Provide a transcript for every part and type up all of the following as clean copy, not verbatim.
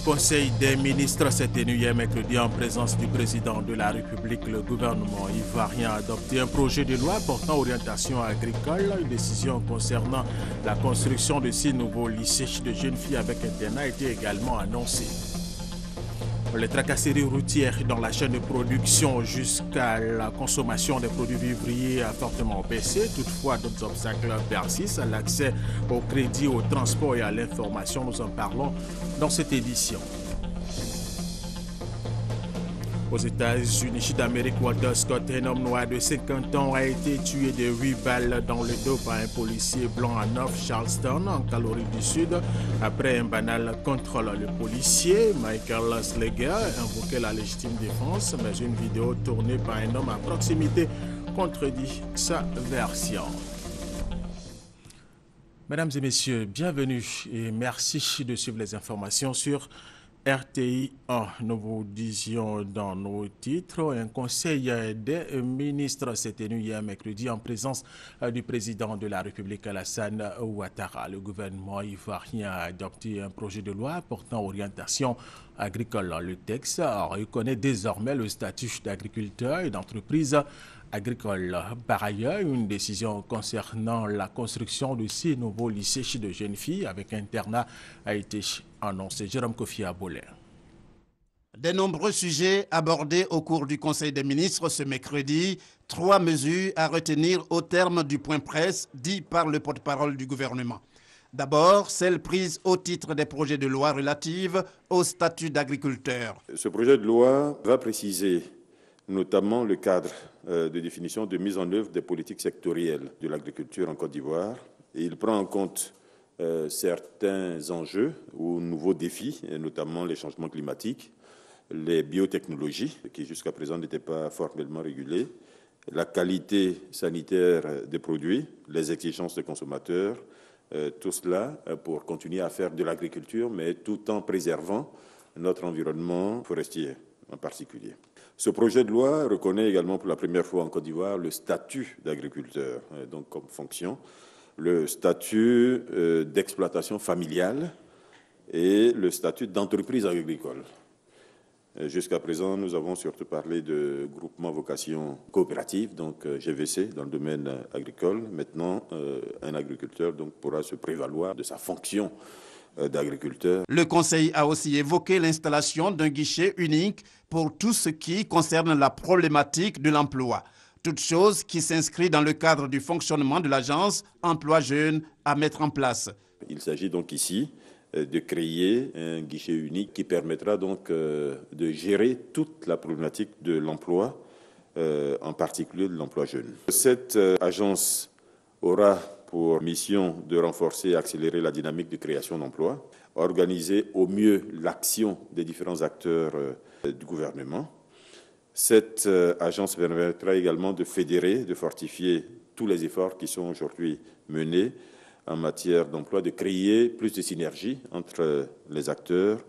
Conseil des ministres s'est tenu hier mercredi en présence du président de la République. Le gouvernement ivoirien a adopté un projet de loi portant orientation agricole. Une décision concernant la construction de 6 nouveaux lycées de jeunes filles avec internat a été également annoncée. Les tracasseries routières dans la chaîne de production jusqu'à la consommation des produits vivriers a fortement baissé. Toutefois, d'autres obstacles persistent à l'accès au crédit, au transport et à l'information. Nous en parlons dans cette édition. Aux États-Unis d'Amérique, Walter Scott, un homme noir de 50 ans, a été tué de 8 balles dans le dos par un policier blanc à North Charleston, en Caroline du Sud. Après un banal contrôle, le policier, Michael Slager, invoquait la légitime défense, mais une vidéo tournée par un homme à proximité contredit sa version. Mesdames et messieurs, bienvenue et merci de suivre les informations sur RTI 1. Nous vous disions dans nos titres, un conseil des ministres s'est tenu hier mercredi en présence du président de la République Alassane Ouattara. Le gouvernement ivoirien a adopté un projet de loi portant orientation agricole. Le texte reconnaît désormais le statut d'agriculteur et d'entreprise agricole. Par ailleurs, une décision concernant la construction de 6 nouveaux lycées de jeunes filles avec internat a été annoncée. Jérôme Kofi Abolé. De nombreux sujets abordés au cours du Conseil des ministres ce mercredi. 3 mesures à retenir au terme du point presse dit par le porte-parole du gouvernement. D'abord, celle prise au titre des projets de loi relatifs au statut d'agriculteur. Ce projet de loi va préciser notamment le cadre de définition de mise en œuvre des politiques sectorielles de l'agriculture en Côte d'Ivoire. Et il prend en compte certains enjeux ou nouveaux défis, et notamment les changements climatiques, les biotechnologies, qui jusqu'à présent n'étaient pas formellement régulées, la qualité sanitaire des produits, les exigences des consommateurs, tout cela pour continuer à faire de l'agriculture, mais tout en préservant notre environnement forestier en particulier. Ce projet de loi reconnaît également pour la première fois en Côte d'Ivoire le statut d'agriculteur, donc comme fonction, le statut d'exploitation familiale et le statut d'entreprise agricole. Jusqu'à présent, nous avons surtout parlé de groupement vocation coopérative, donc GVC, dans le domaine agricole. Maintenant, un agriculteur donc, pourra se prévaloir de sa fonction d'agriculteur. Le Conseil a aussi évoqué l'installation d'un guichet unique pour tout ce qui concerne la problématique de l'emploi. Toute chose qui s'inscrit dans le cadre du fonctionnement de l'agence Emploi Jeunes à mettre en place. Il s'agit donc ici de créer un guichet unique qui permettra donc de gérer toute la problématique de l'emploi, en particulier de l'emploi jeune. Cette agence aura pour mission de renforcer et accélérer la dynamique de création d'emplois, organiser au mieux l'action des différents acteurs du gouvernement. Cette agence permettra également de fédérer, de fortifier tous les efforts qui sont aujourd'hui menés en matière d'emploi, de créer plus de synergie entre les acteurs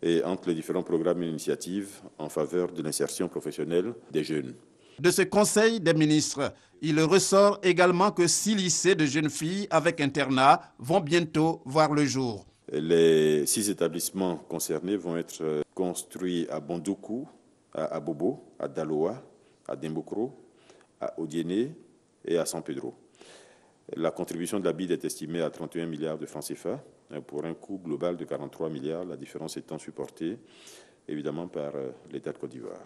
et entre les différents programmes et initiatives en faveur de l'insertion professionnelle des jeunes. De ce Conseil des ministres, il ressort également que 6 lycées de jeunes filles avec internat vont bientôt voir le jour. Les 6 établissements concernés vont être construits à Bondoukou, à Abobo, à Daloa, à Dembokro, à Odiéné et à San Pedro. La contribution de la BID est estimée à 31 milliards de francs CFA pour un coût global de 43 milliards, la différence étant supportée évidemment par l'État de Côte d'Ivoire.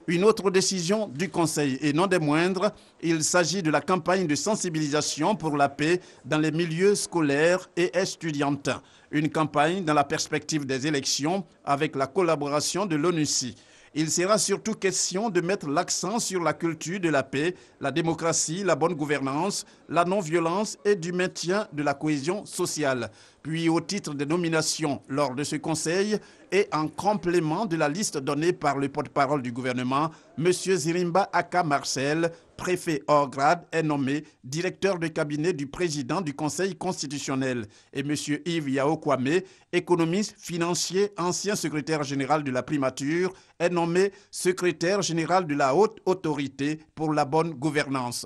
Une autre décision du Conseil, et non des moindres, il s'agit de la campagne de sensibilisation pour la paix dans les milieux scolaires et estudiantins. Une campagne dans la perspective des élections avec la collaboration de l'ONUCI. Il sera surtout question de mettre l'accent sur la culture de la paix, la démocratie, la bonne gouvernance, la non-violence et du maintien de la cohésion sociale. Puis au titre des nominations lors de ce conseil et en complément de la liste donnée par le porte-parole du gouvernement, M. Zirimba Aka Marcel, préfet hors grade, est nommé directeur de cabinet du président du Conseil constitutionnel. Et M. Yves Yao Kwame, économiste financier, ancien secrétaire général de la primature, est nommé secrétaire général de la haute autorité pour la bonne gouvernance.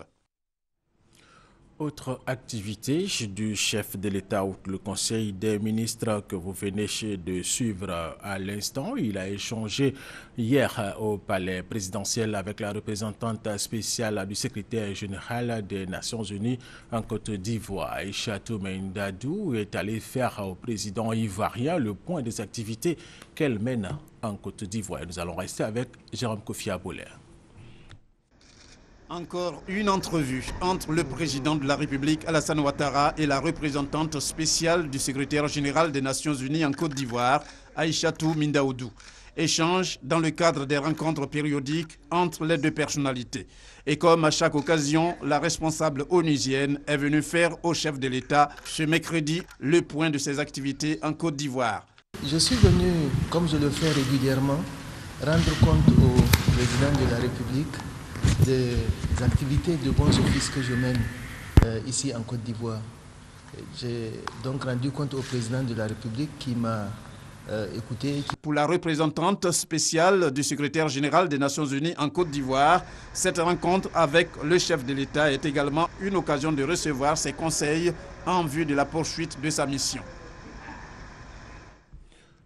Autre activité du chef de l'État ou le Conseil des ministres que vous venez de suivre à l'instant. Il a échangé hier au palais présidentiel avec la représentante spéciale du secrétaire général des Nations Unies en Côte d'Ivoire. Aïchatou Maïndadou est allé faire au président ivoirien le point des activités qu'elle mène en Côte d'Ivoire. Nous allons rester avec Jérôme Kofi Aboulé. Encore une entrevue entre le président de la République Alassane Ouattara et la représentante spéciale du secrétaire général des Nations Unies en Côte d'Ivoire, Aïchatou Mindaoudou. Échange dans le cadre des rencontres périodiques entre les deux personnalités. Et comme à chaque occasion, la responsable onusienne est venue faire au chef de l'État ce mercredi le point de ses activités en Côte d'Ivoire. Je suis venu, comme je le fais régulièrement, rendre compte au président de la République des activités de bons offices que je mène ici en Côte d'Ivoire. J'ai donc rendu compte au président de la République qui m'a écouté. Pour la représentante spéciale du secrétaire général des Nations Unies en Côte d'Ivoire, cette rencontre avec le chef de l'État est également une occasion de recevoir ses conseils en vue de la poursuite de sa mission.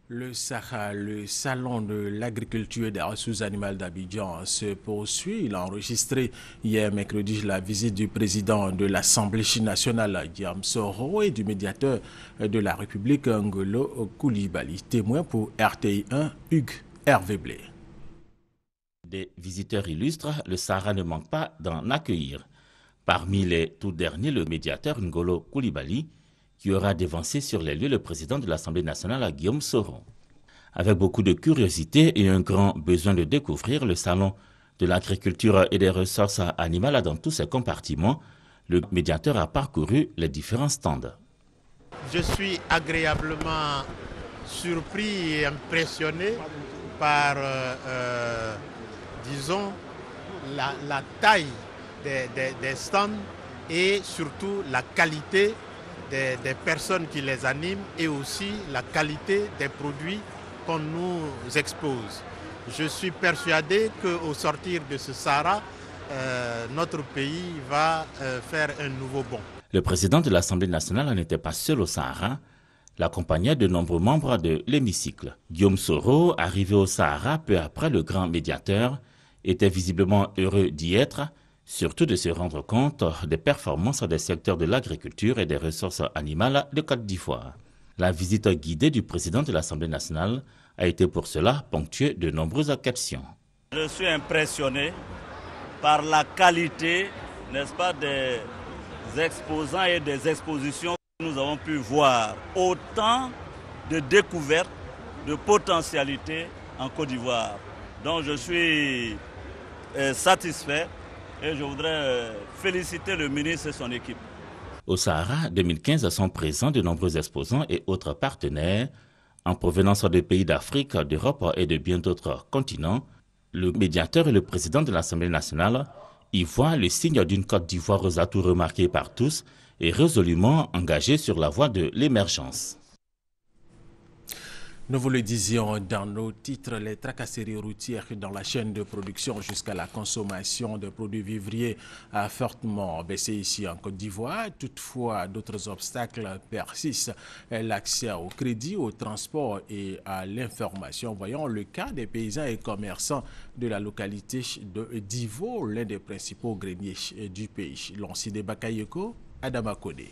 Le Sahara, le salon de l'agriculture et des ressources animales d'Abidjan se poursuit. Il a enregistré hier mercredi la visite du président de l'Assemblée nationale, Guillaume Soro, et du médiateur de la République, Ngolo Koulibaly. Témoin pour RTI 1, Hugues Hervé Blé. Des visiteurs illustres, le Sahara ne manque pas d'en accueillir. Parmi les tout derniers, le médiateur Ngolo Koulibaly, qui aura dévancé sur les lieux le président de l'Assemblée nationale, Guillaume Soro. Avec beaucoup de curiosité et un grand besoin de découvrir le salon de l'agriculture et des ressources animales dans tous ses compartiments, le médiateur a parcouru les différents stands. Je suis agréablement surpris et impressionné par, disons, la taille des stands et surtout la qualité des personnes qui les animent et aussi la qualité des produits qu'on nous expose. Je suis persuadé qu'au sortir de ce Sahara, notre pays va faire un nouveau bond. Le président de l'Assemblée nationale n'était pas seul au Sahara, l'accompagnait de nombreux membres de l'hémicycle. Guillaume Soro, arrivé au Sahara peu après le grand médiateur, était visiblement heureux d'y être, surtout de se rendre compte des performances des secteurs de l'agriculture et des ressources animales de Côte d'Ivoire. La visite guidée du président de l'Assemblée nationale a été pour cela ponctuée de nombreuses questions. Je suis impressionné par la qualité, n'est-ce pas, des exposants et des expositions que nous avons pu voir. Autant de découvertes, de potentialités en Côte d'Ivoire. Donc je suis satisfait. Et je voudrais féliciter le ministre et son équipe. Au Sahara 2015 sont présents de nombreux exposants et autres partenaires en provenance de pays d'Afrique, d'Europe et de bien d'autres continents. Le médiateur et le président de l'Assemblée nationale y voient le signe d'une Côte d'Ivoire aux atouts remarqués par tous et résolument engagée sur la voie de l'émergence. Nous vous le disions dans nos titres, les tracasseries routières dans la chaîne de production jusqu'à la consommation de produits vivriers a fortement baissé ici en Côte d'Ivoire. Toutefois, d'autres obstacles persistent. L'accès au crédit, au transport et à l'information. Voyons le cas des paysans et commerçants de la localité de Divo, l'un des principaux greniers du pays. Lancide Bakayeko, Adama Kodé.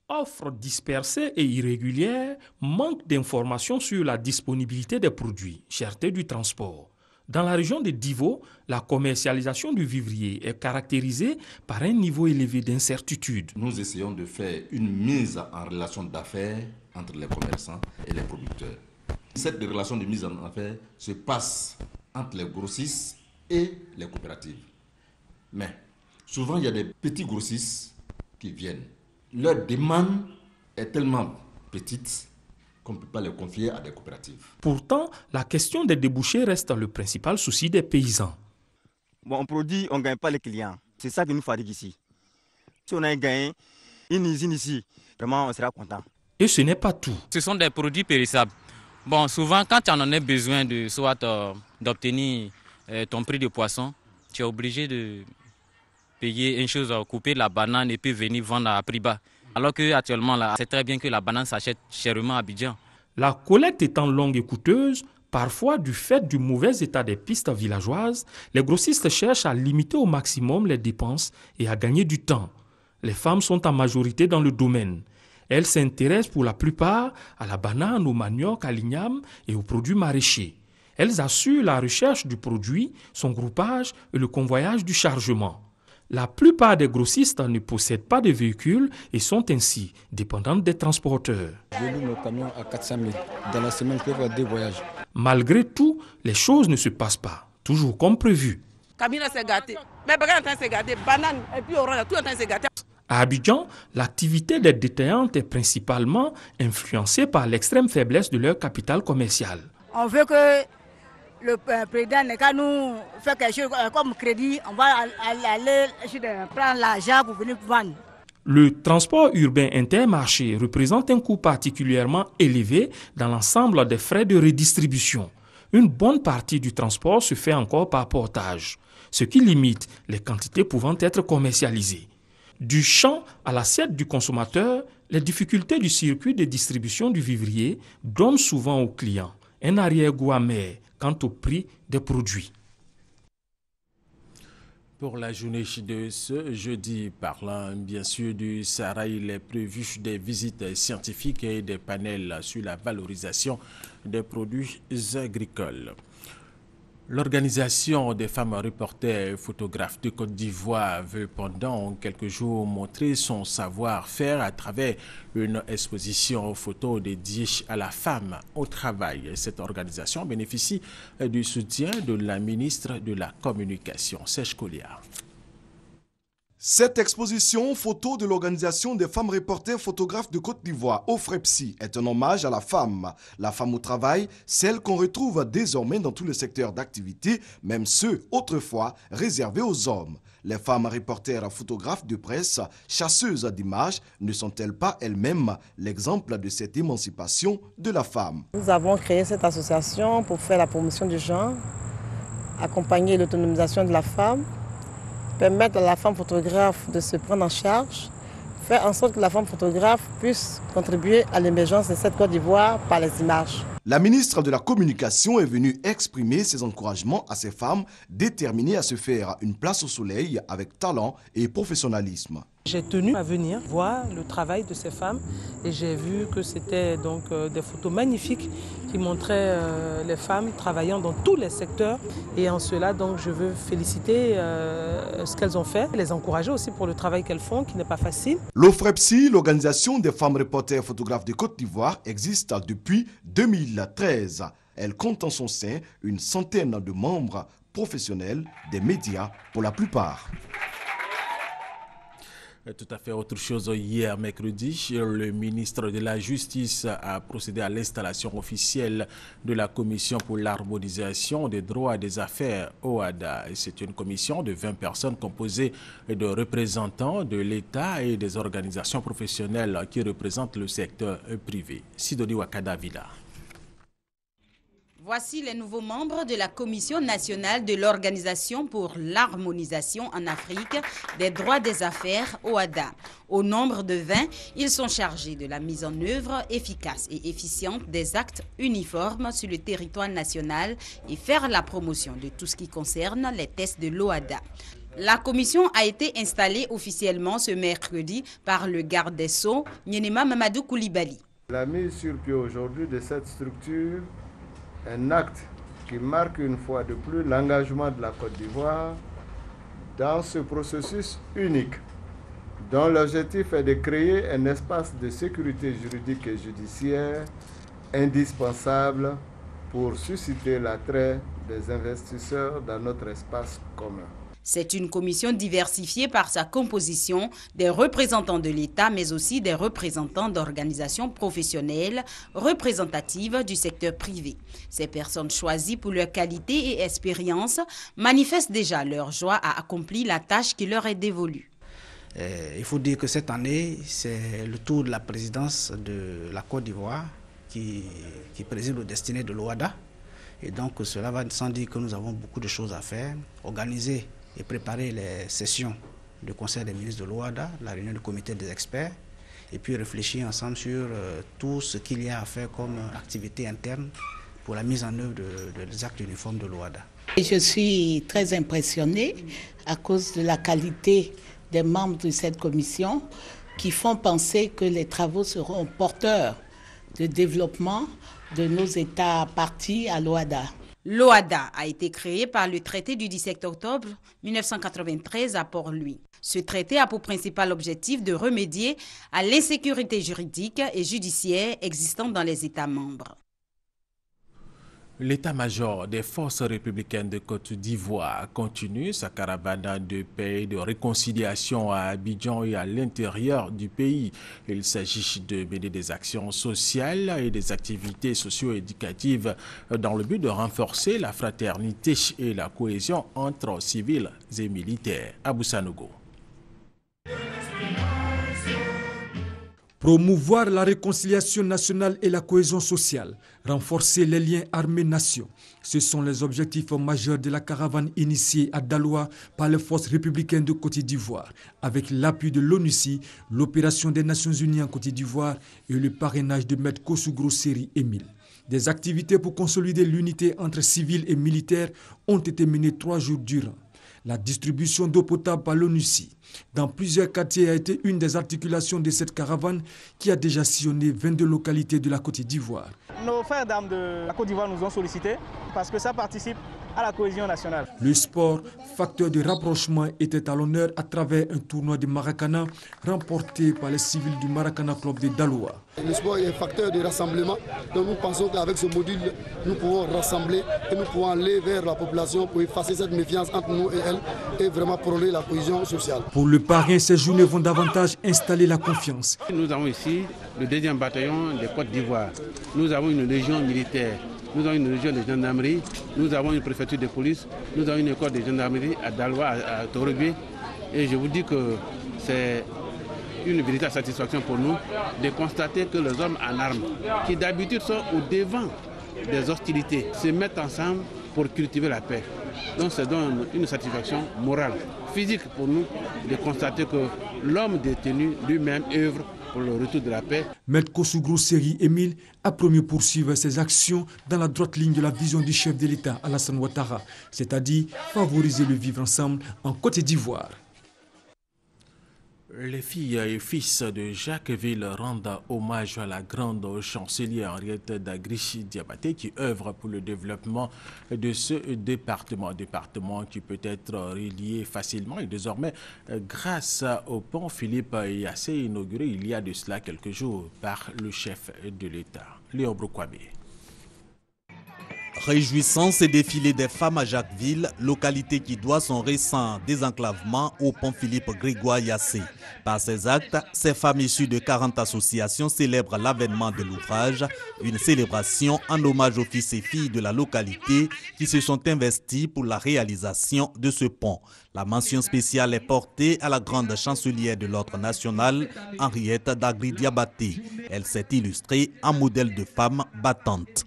Offres dispersées et irrégulières, manque d'informations sur la disponibilité des produits, cherté du transport. Dans la région de Divo, la commercialisation du vivrier est caractérisée par un niveau élevé d'incertitude. Nous essayons de faire une mise en relation d'affaires entre les commerçants et les producteurs. Cette relation de mise en affaires se passe entre les grossistes et les coopératives. Mais souvent, il y a des petits grossistes qui viennent. Leur demande est tellement petite qu'on ne peut pas les confier à des coopératives. Pourtant, la question des débouchés reste le principal souci des paysans. Bon, on produit, on ne gagne pas les clients. C'est ça qui nous fatigue ici. Si on a gagné une usine ici, vraiment, on sera content. Et ce n'est pas tout. Ce sont des produits périssables. Bon, souvent, quand tu en as besoin d'obtenir ton prix de poisson, tu es obligé de payer une chose, couper la banane et puis venir vendre à prix bas. Alors qu'actuellement, c'est très bien que la banane s'achète chèrement à Abidjan. La collecte étant longue et coûteuse, parfois du fait du mauvais état des pistes villageoises, les grossistes cherchent à limiter au maximum les dépenses et à gagner du temps. Les femmes sont en majorité dans le domaine. Elles s'intéressent pour la plupart à la banane, au manioc, à l'igname et aux produits maraîchers. Elles assurent la recherche du produit, son groupage et le convoyage du chargement. La plupart des grossistes ne possèdent pas de véhicules et sont ainsi dépendantes des transporteurs. Je loue nos camions à 400 000. Dans la semaine, je peux faire 2 voyages. Malgré tout, les choses ne se passent pas toujours comme prévu. À Abidjan, l'activité des détaillantes est principalement influencée par l'extrême faiblesse de leur capital commercial. On veut que le président nous fait quelque chose comme crédit, on va aller prendre l'argent pour venir vendre. Le transport urbain intermarché représente un coût particulièrement élevé dans l'ensemble des frais de redistribution. Une bonne partie du transport se fait encore par portage, ce qui limite les quantités pouvant être commercialisées. Du champ à l'assiette du consommateur, les difficultés du circuit de distribution du vivrier donnent souvent aux clients un arrière-goût amer quant au prix des produits. Pour la journée de ce jeudi, parlant bien sûr du Sahara, il est prévu des visites scientifiques et des panels sur la valorisation des produits agricoles. L'Organisation des femmes reporters et photographes de Côte d'Ivoire veut pendant quelques jours montrer son savoir-faire à travers une exposition photo dédiée à la femme au travail. Cette organisation bénéficie du soutien de la ministre de la Communication, Serge Colliard. Cette exposition photo de l'Organisation des femmes reporters photographes de Côte d'Ivoire, OFREPSI, est un hommage à la femme au travail, celle qu'on retrouve désormais dans tous les secteurs d'activité, même ceux autrefois réservés aux hommes. Les femmes reporters photographes de presse, chasseuses d'images, ne sont-elles pas elles-mêmes l'exemple de cette émancipation de la femme? Nous avons créé cette association pour faire la promotion du genre, accompagner l'autonomisation de la femme, permettre à la femme photographe de se prendre en charge, faire en sorte que la femme photographe puisse contribuer à l'émergence de cette Côte d'Ivoire par les images. La ministre de la Communication est venue exprimer ses encouragements à ces femmes déterminées à se faire une place au soleil avec talent et professionnalisme. J'ai tenu à venir voir le travail de ces femmes et j'ai vu que c'était donc des photos magnifiques qui montraient les femmes travaillant dans tous les secteurs. Et en cela, donc, je veux féliciter ce qu'elles ont fait, les encourager aussi pour le travail qu'elles font, qui n'est pas facile. L'OFREPSI, l'Organisation des femmes reporters photographes de Côte d'Ivoire, existe depuis 2013. Elle compte en son sein une centaine de membres professionnels des médias pour la plupart. Tout à fait autre chose. Hier, mercredi, le ministre de la Justice a procédé à l'installation officielle de la Commission pour l'harmonisation des droits des affaires, OHADA. C'est une commission de 20 personnes composée de représentants de l'État et des organisations professionnelles qui représentent le secteur privé. Sidoni Wakada Villa. Voici les nouveaux membres de la Commission nationale de l'Organisation pour l'harmonisation en Afrique des droits des affaires, OHADA. Au nombre de 20, ils sont chargés de la mise en œuvre efficace et efficiente des actes uniformes sur le territoire national et faire la promotion de tout ce qui concerne les tests de l'OHADA. La commission a été installée officiellement ce mercredi par le garde des Sceaux, Nyenema Mamadou Koulibaly. La mise sur pied aujourd'hui de cette structure, un acte qui marque une fois de plus l'engagement de la Côte d'Ivoire dans ce processus unique, dont l'objectif est de créer un espace de sécurité juridique et judiciaire indispensable pour susciter l'attrait des investisseurs dans notre espace commun. C'est une commission diversifiée par sa composition, des représentants de l'État, mais aussi des représentants d'organisations professionnelles représentatives du secteur privé. Ces personnes choisies pour leur qualité et expérience manifestent déjà leur joie à accomplir la tâche qui leur est dévolue. Il faut dire que cette année, c'est le tour de la présidence de la Côte d'Ivoire qui préside aux destinées de l'OHADA. Et donc cela va sans dire que nous avons beaucoup de choses à faire, organiser et préparer les sessions du Conseil des ministres de l'OADA, la réunion du comité des experts, et puis réfléchir ensemble sur tout ce qu'il y a à faire comme activité interne pour la mise en œuvre des actes uniformes de l'OADA. Je suis très impressionnée à cause de la qualité des membres de cette commission qui font penser que les travaux seront porteurs de développement de nos États parties à l'OADA. L'OADA a été créé par le traité du 17 octobre 1993 à Port-Louis. Ce traité a pour principal objectif de remédier à l'insécurité juridique et judiciaire existante dans les États membres. L'état-major des forces républicaines de Côte d'Ivoire continue sa caravane de paix et de réconciliation à Abidjan et à l'intérieur du pays. Il s'agit de mener des actions sociales et des activités socio-éducatives dans le but de renforcer la fraternité et la cohésion entre civils et militaires. Abou Sanogo. Promouvoir la réconciliation nationale et la cohésion sociale, renforcer les liens armées-nation. Ce sont les objectifs majeurs de la caravane initiée à Daloa par les forces républicaines de Côte d'Ivoire, avec l'appui de l'ONUCI, l'opération des Nations Unies en Côte d'Ivoire et le parrainage de Maître Kossougro Seri Émile. Des activités pour consolider l'unité entre civils et militaires ont été menées 3 jours durant. La distribution d'eau potable par l'ONUCI dans plusieurs quartiers a été une des articulations de cette caravane qui a déjà sillonné 22 localités de la Côte d'Ivoire. Nos frères d'armes de la Côte d'Ivoire nous ont sollicités parce que ça participe à la cohésion nationale. Le sport, facteur de rapprochement, était à l'honneur à travers un tournoi de Maracana remporté par les civils du Maracana Club de Daloa. Le sport est un facteur de rassemblement, donc nous pensons qu'avec ce module, nous pouvons rassembler et nous pouvons aller vers la population pour effacer cette méfiance entre nous et elle et vraiment prôner la cohésion sociale. Pour le parrain, ces journées vont davantage installer la confiance. Nous avons ici le 2e bataillon de Côte d'Ivoire. Nous avons une légion militaire. Nous avons une région de gendarmerie, nous avons une préfecture de police, nous avons une école de gendarmerie à Daloa, à Torobé. Et je vous dis que c'est une véritable satisfaction pour nous de constater que les hommes en armes, qui d'habitude sont au devant des hostilités, se mettent ensemble pour cultiver la paix. Donc ça donne une satisfaction morale, physique pour nous de constater que l'homme détenu lui-même œuvre pour le retour de la paix. Maître Kossougro Seri Émile a promis poursuivre ses actions dans la droite ligne de la vision du chef de l'État Alassane Ouattara, c'est-à-dire favoriser le vivre ensemble en Côte d'Ivoire. Les filles et fils de Jacquesville rendent hommage à la grande chancelière Henriette Dagri-Diabaté qui œuvre pour le développement de ce département qui peut être relié facilement et désormais grâce au pont Philippe Yassé inauguré il y a de cela quelques jours par le chef de l'État, Léo Brokwame. Réjouissance et défilé des femmes à Jacquesville, localité qui doit son récent désenclavement au pont Philippe Grégoire Yassé. Par ces actes, ces femmes issues de 40 associations célèbrent l'avènement de l'ouvrage, une célébration en hommage aux fils et filles de la localité qui se sont investis pour la réalisation de ce pont. La mention spéciale est portée à la grande chancelière de l'ordre national, Henriette Dagri-Diabaté. Elle s'est illustrée en modèle de femme battante.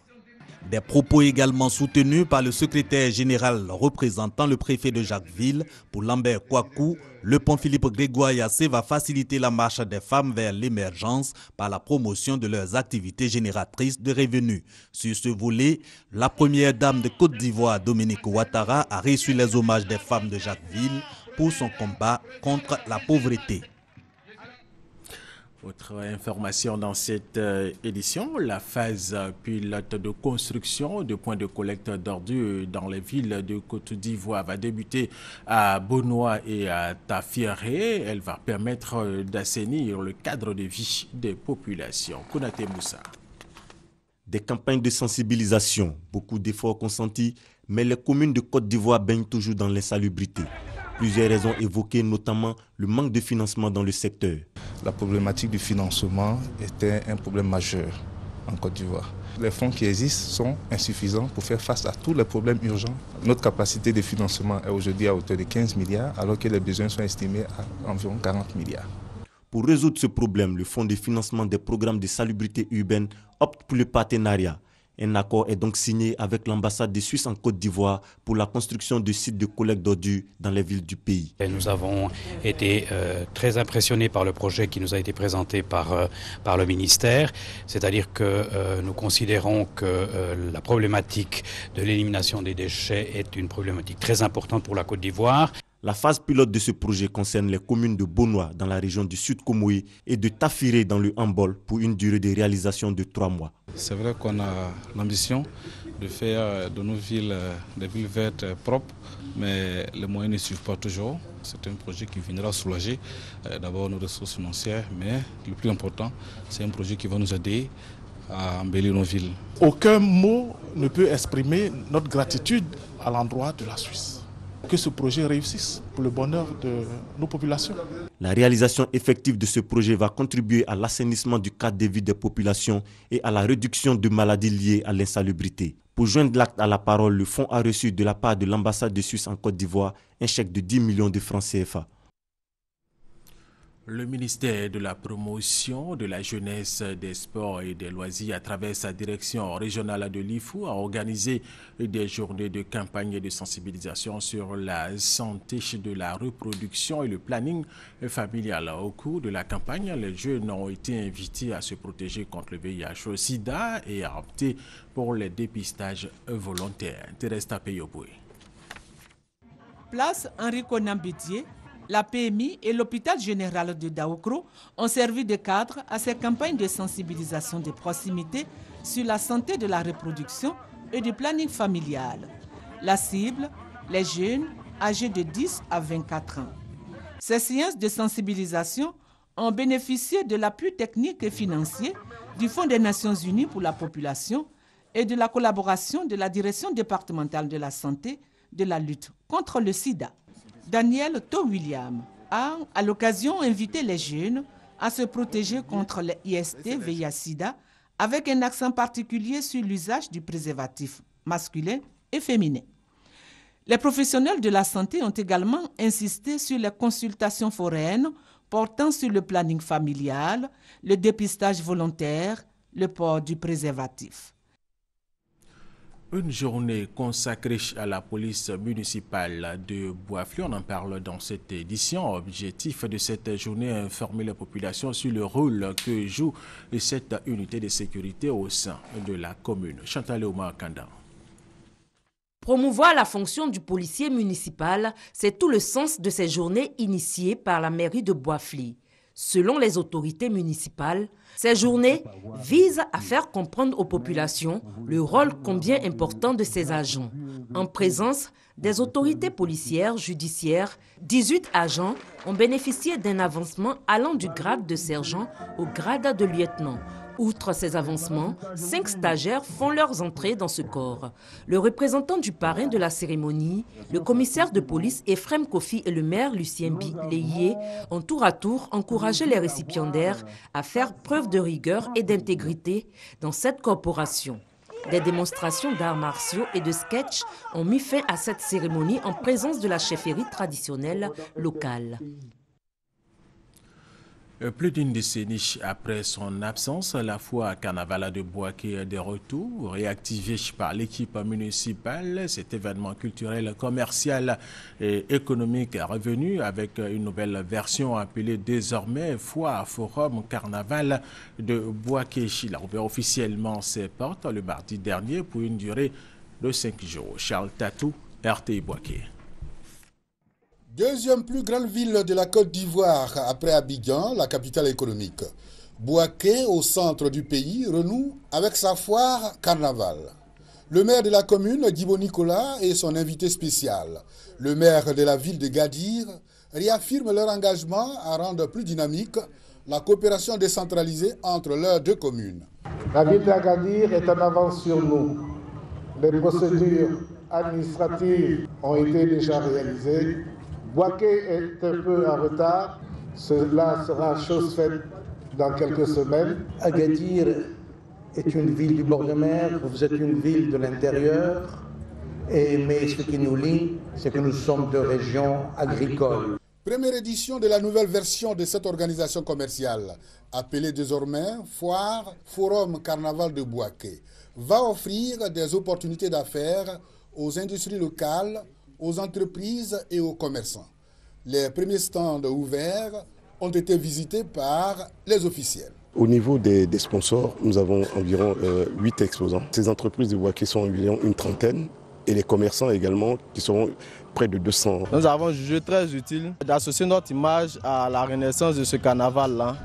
Des propos également soutenus par le secrétaire général représentant le préfet de Jacquesville pour Lambert Kouakou. Le pont Philippe Grégoire Yassé va faciliter la marche des femmes vers l'émergence par la promotion de leurs activités génératrices de revenus. Sur ce volet, la première dame de Côte d'Ivoire, Dominique Ouattara, a reçu les hommages des femmes de Jacquesville pour son combat contre la pauvreté. Autre information dans cette édition, la phase pilote de construction de points de collecte d'ordures dans les villes de Côte d'Ivoire va débuter à Bonois et à Tafieré. Elle va permettre d'assainir le cadre de vie des populations. Konaté Moussa. Des campagnes de sensibilisation, beaucoup d'efforts consentis, mais les communes de Côte d'Ivoire baignent toujours dans l'insalubrité. Plusieurs raisons évoquées, notamment le manque de financement dans le secteur. La problématique du financement était un problème majeur en Côte d'Ivoire. Les fonds qui existent sont insuffisants pour faire face à tous les problèmes urgents. Notre capacité de financement est aujourd'hui à hauteur de 15 milliards, alors que les besoins sont estimés à environ 40 milliards. Pour résoudre ce problème, le Fonds de financement des programmes de salubrité urbaine opte pour le partenariat. Un accord est donc signé avec l'ambassade de Suisse en Côte d'Ivoire pour la construction de sites de collecte d'ordures dans les villes du pays. Et nous avons été très impressionnés par le projet qui nous a été présenté par le ministère, c'est-à-dire que nous considérons que la problématique de l'élimination des déchets est une problématique très importante pour la Côte d'Ivoire. La phase pilote de ce projet concerne les communes de Bonois dans la région du Sud Komoé et de Tafiré dans le Hambol pour une durée de réalisation de 3 mois. C'est vrai qu'on a l'ambition de faire de nos villes des villes vertes propres, mais les moyens ne suivent pas toujours. C'est un projet qui viendra soulager d'abord nos ressources financières, mais le plus important, c'est un projet qui va nous aider à embellir nos villes. Aucun mot ne peut exprimer notre gratitude à l'endroit de la Suisse. Que ce projet réussisse pour le bonheur de nos populations. La réalisation effective de ce projet va contribuer à l'assainissement du cadre de vie des populations et à la réduction de maladies liées à l'insalubrité. Pour joindre l'acte à la parole, le fonds a reçu de la part de l'ambassade de Suisse en Côte d'Ivoire un chèque de 10 millions de francs CFA. Le ministère de la Promotion, de la Jeunesse, des Sports et des Loisirs, à travers sa direction régionale de l'IFU, a organisé des journées de campagne et de sensibilisation sur la santé de la reproduction et le planning familial. Au cours de la campagne, les jeunes ont été invités à se protéger contre le VIH-Sida et à opter pour les dépistages volontaires. Thérèse Tapeyoboué. Place Henri Conan Bédier, la PMI et l'hôpital général de Daoukro ont servi de cadre à ces campagnes de sensibilisation de proximité sur la santé de la reproduction et du planning familial. La cible, les jeunes âgés de 10 à 24 ans. Ces séances de sensibilisation ont bénéficié de l'appui technique et financier du Fonds des Nations Unies pour la population et de la collaboration de la Direction départementale de la santé de la lutte contre le sida. Daniel To-William a, à l'occasion, invité les jeunes à se protéger contre les IST, VIH-Sida, avec un accent particulier sur l'usage du préservatif masculin et féminin. Les professionnels de la santé ont également insisté sur les consultations foraines portant sur le planning familial, le dépistage volontaire, le port du préservatif. Une journée consacrée à la police municipale de Bois-Fly. On en parle dans cette édition. Objectif de cette journée, informer la population sur le rôle que joue cette unité de sécurité au sein de la commune. Chantal Oumar Kanda. Promouvoir la fonction du policier municipal, c'est tout le sens de ces journées initiées par la mairie de Bois-Fly. Selon les autorités municipales, ces journées visent à faire comprendre aux populations le rôle combien important de ces agents. En présence des autorités policières, judiciaires, 18 agents ont bénéficié d'un avancement allant du grade de sergent au grade de lieutenant. Outre ces avancements, 5 stagiaires font leurs entrées dans ce corps. Le représentant du parrain de la cérémonie, le commissaire de police Ephrem Kofi et le maire Lucien Biléié ont tour à tour encouragé les récipiendaires à faire preuve de rigueur et d'intégrité dans cette corporation. Des démonstrations d'arts martiaux et de sketchs ont mis fin à cette cérémonie en présence de la chefferie traditionnelle locale. Plus d'une décennie après son absence, la foire carnaval de Bouaké est de retour, réactivé par l'équipe municipale. Cet événement culturel, commercial et économique est revenu avec une nouvelle version appelée désormais Foire Forum Carnaval de Bouaké. Il a ouvert officiellement ses portes le mardi dernier pour une durée de 5 jours. Charles Tatou, RTI Bouaké. Deuxième plus grande ville de la Côte d'Ivoire après Abidjan, la capitale économique. Bouaké, au centre du pays, renoue avec sa foire carnaval. Le maire de la commune, Guibo Nicolas, et son invité spécial, le maire de la ville de Gadir, réaffirment leur engagement à rendre plus dynamique la coopération décentralisée entre leurs deux communes. La ville d'Agadir est en avance sur nous. Les procédures administratives ont été déjà réalisées. Bouaké est un peu en retard. Cela sera chose faite dans quelques semaines. Agadir est une ville du bord de mer, vous êtes une ville de l'intérieur, mais ce qui nous lie, c'est que nous sommes de régions agricoles. Première édition de la nouvelle version de cette organisation commerciale, appelée désormais Foire Forum Carnaval de Bouaké. va offrir des opportunités d'affaires aux industries locales, aux entreprises et aux commerçants. Les premiers stands ouverts ont été visités par les officiels. Au niveau des sponsors, nous avons environ 8 exposants. Ces entreprises de Bouaké sont environ une trentaine et les commerçants également qui seront près de 200. Nous avons jugé très utile d'associer notre image à la renaissance de ce carnaval-là,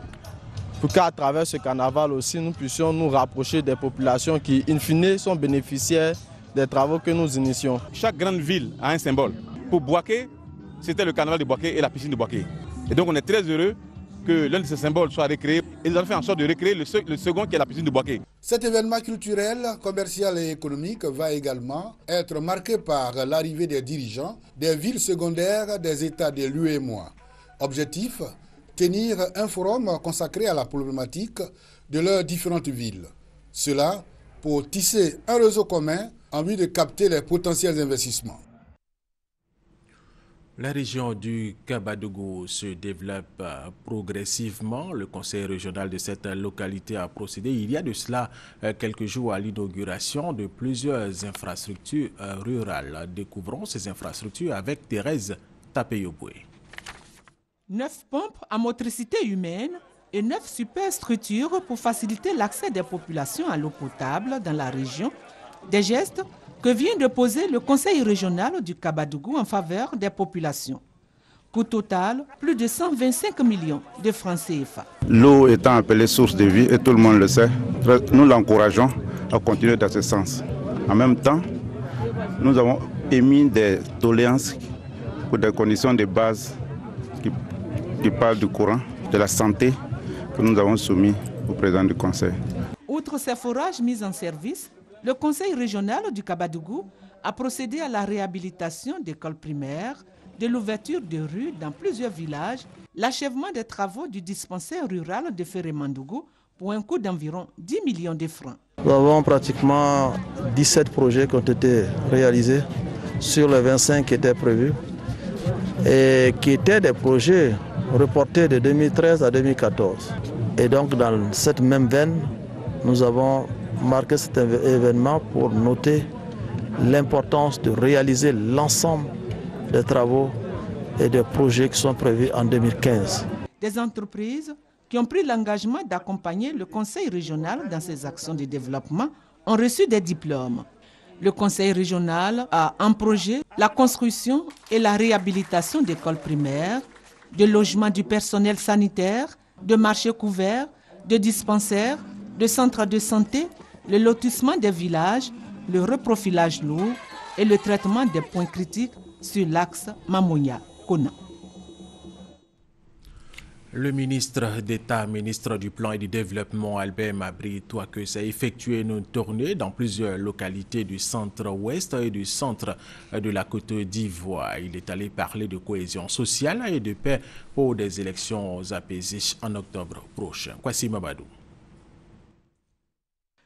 pour qu'à travers ce carnaval aussi, nous puissions nous rapprocher des populations qui, in fine, sont bénéficiaires des travaux que nous initions. Chaque grande ville a un symbole. Pour Bouaké, c'était le carnaval de Bouaké et la piscine de Bouaké. Et donc on est très heureux que l'un de ces symboles soit recréé. Et nous allons faire en sorte de recréer le second qui est la piscine de Bouaké. Cet événement culturel, commercial et économique va également être marqué par l'arrivée des dirigeants des villes secondaires des États de l'UEMOA. Objectif, tenir un forum consacré à la problématique de leurs différentes villes. Cela pour tisser un réseau commun en vue de capter les potentiels investissements. La région du Kabadougou se développe progressivement. Le conseil régional de cette localité a procédé il y a de cela quelques jours à l'inauguration de plusieurs infrastructures rurales. Découvrons ces infrastructures avec Thérèse Tapeyoboué. 9 pompes à motricité humaine et 9 superstructures pour faciliter l'accès des populations à l'eau potable dans la région. Des gestes que vient de poser le conseil régional du Kabadougou en faveur des populations. Coût total, plus de 125 millions de francs CFA. L'eau étant appelée source de vie, et tout le monde le sait, nous l'encourageons à continuer dans ce sens. En même temps, nous avons émis des doléances pour des conditions de base qui parlent du courant, de la santé, que nous avons soumis au président du conseil. Outre ces forages mis en service, le conseil régional du Kabadougou a procédé à la réhabilitation d'écoles primaires, de l'ouverture de rues dans plusieurs villages, l'achèvement des travaux du dispensaire rural de Ferremandougou pour un coût d'environ 10 millions de francs. Nous avons pratiquement 17 projets qui ont été réalisés sur les 25 qui étaient prévus et qui étaient des projets reportés de 2013 à 2014. Et donc dans cette même veine, nous avons marqué cet événement pour noter l'importance de réaliser l'ensemble des travaux et des projets qui sont prévus en 2015. Des entreprises qui ont pris l'engagement d'accompagner le conseil régional dans ses actions de développement ont reçu des diplômes. Le conseil régional a en projet la construction et la réhabilitation d'écoles primaires, de logements du personnel sanitaire, de marchés couverts, de dispensaires, de centres de santé, le lotissement des villages, le reprofilage lourd et le traitement des points critiques sur l'axe Mamonia-Kona. Le ministre d'État, ministre du Plan et du Développement, Albert Mabry Touakeus, a effectué une tournée dans plusieurs localités du centre-ouest et du centre de la Côte d'Ivoire. Il est allé parler de cohésion sociale et de paix pour des élections apaisées en octobre prochain. Kwasi Mabadou.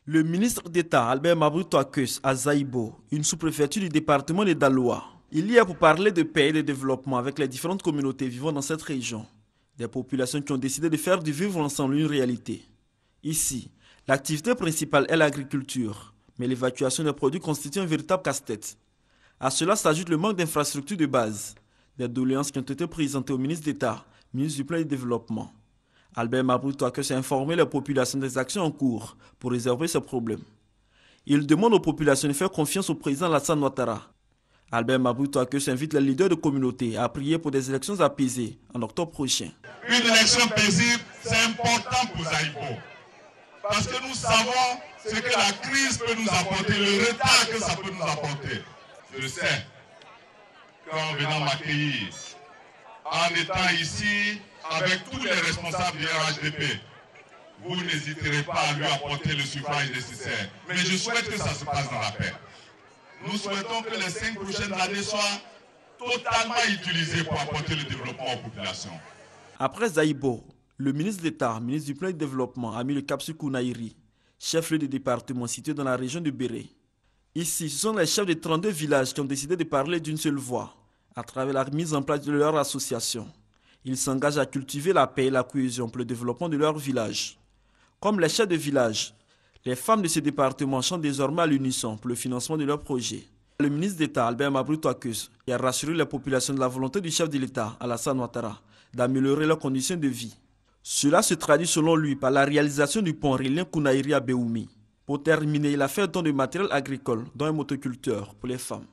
Le ministre d'État Albert Mabry Touakeus à Zaïbo, une sous-préfecture du département de Daloa. Il y est pour parler de paix et de développement avec les différentes communautés vivant dans cette région. Des populations qui ont décidé de faire du vivre ensemble une réalité. Ici, l'activité principale est l'agriculture, mais l'évacuation des produits constitue un véritable casse-tête. À cela s'ajoute le manque d'infrastructures de base, des doléances qui ont été présentées au ministre d'État, ministre du Plan et du Développement. Albert Mabry Touakeus a informé les populations des actions en cours pour résolver ces problèmes. Il demande aux populations de faire confiance au président Alassane Ouattara. Albert Mabry Touakeus invite les leaders de communauté à prier pour des élections apaisées en octobre prochain. Une élection paisible, c'est important pour Zaïbo. Parce que nous savons ce que la crise peut nous apporter, le retard que ça peut nous apporter. Je sais qu'en venant m'accueillir, en étant ici avec tous les responsables du RHDP, vous n'hésiterez pas à lui apporter le suffrage nécessaire. Mais je souhaite que ça se passe dans la paix. Nous souhaitons que les 5 prochaines années soient totalement utilisées pour apporter le développement aux populations. Après Zaïbo, le ministre d'État, ministre du Plan et du Développement, a mis le cap sur Kounaïri, chef-lieu du département situé dans la région de Béré. Ici, ce sont les chefs de 32 villages qui ont décidé de parler d'une seule voix, à travers la mise en place de leur association. Ils s'engagent à cultiver la paix et la cohésion pour le développement de leur village. Comme les chefs de village, Les femmes de ce département chantent désormais à l'unisson pour le financement de leurs projets. Le ministre d'État Albert Maboutou-Akeus a rassuré la population de la volonté du chef de l'État, Alassane Ouattara, d'améliorer leurs conditions de vie. Cela se traduit selon lui par la réalisation du pont reliant Kounaïri à Béoumi. Pour terminer, il a fait un don de matériel agricole, dont un motoculteur pour les femmes.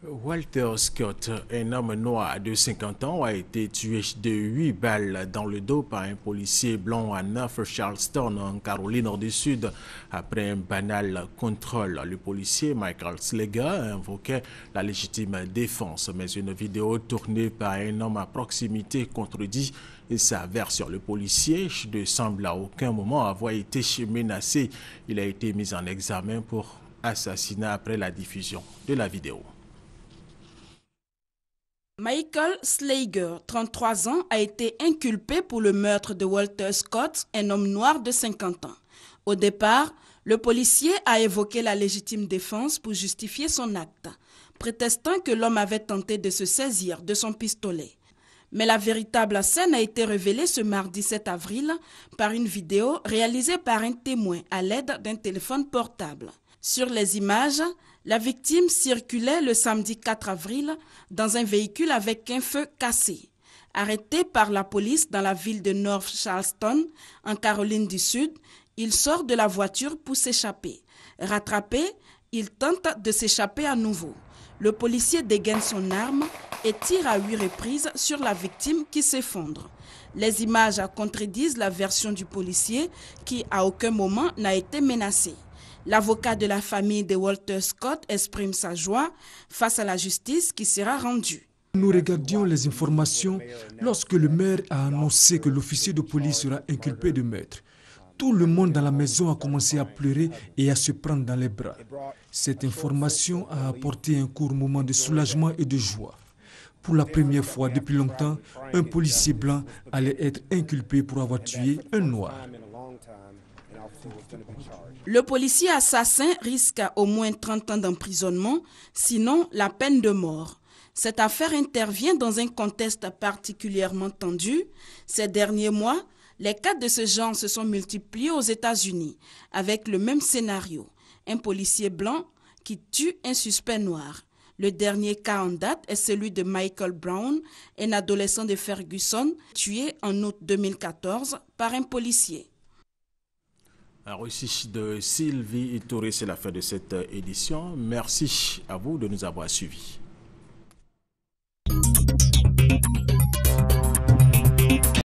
Walter Scott, un homme noir de 50 ans, a été tué de 8 balles dans le dos par un policier blanc à North Charleston, en Caroline du Sud, après un banal contrôle. Le policier Michael Slager invoquait la légitime défense, mais une vidéo tournée par un homme à proximité contredit sa version. Le policier ne semble à aucun moment avoir été menacé. Il a été mis en examen pour assassinat après la diffusion de la vidéo. Michael Slager, 33 ans, a été inculpé pour le meurtre de Walter Scott, un homme noir de 50 ans. Au départ, le policier a évoqué la légitime défense pour justifier son acte, prétextant que l'homme avait tenté de se saisir de son pistolet. Mais la véritable scène a été révélée ce mardi 7 avril par une vidéo réalisée par un témoin à l'aide d'un téléphone portable. Sur les images, la victime circulait le samedi 4 avril dans un véhicule avec un feu cassé. Arrêté par la police dans la ville de North Charleston, en Caroline du Sud, il sort de la voiture pour s'échapper. Rattrapé, il tente de s'échapper à nouveau. Le policier dégaine son arme et tire à 8 reprises sur la victime qui s'effondre. Les images contredisent la version du policier qui, à aucun moment, n'a été menacé. L'avocat de la famille de Walter Scott exprime sa joie face à la justice qui sera rendue. Nous regardions les informations lorsque le maire a annoncé que l'officier de police sera inculpé de meurtre. Tout le monde dans la maison a commencé à pleurer et à se prendre dans les bras. Cette information a apporté un court moment de soulagement et de joie. Pour la première fois depuis longtemps, un policier blanc allait être inculpé pour avoir tué un noir. Le policier assassin risque au moins 30 ans d'emprisonnement, sinon la peine de mort. Cette affaire intervient dans un contexte particulièrement tendu. Ces derniers mois, les cas de ce genre se sont multipliés aux États-Unis, avec le même scénario. Un policier blanc qui tue un suspect noir. Le dernier cas en date est celui de Michael Brown, un adolescent de Ferguson, tué en août 2014 par un policier. Un récit de Sylvie Touré, c'est la fin de cette édition. Merci à vous de nous avoir suivis.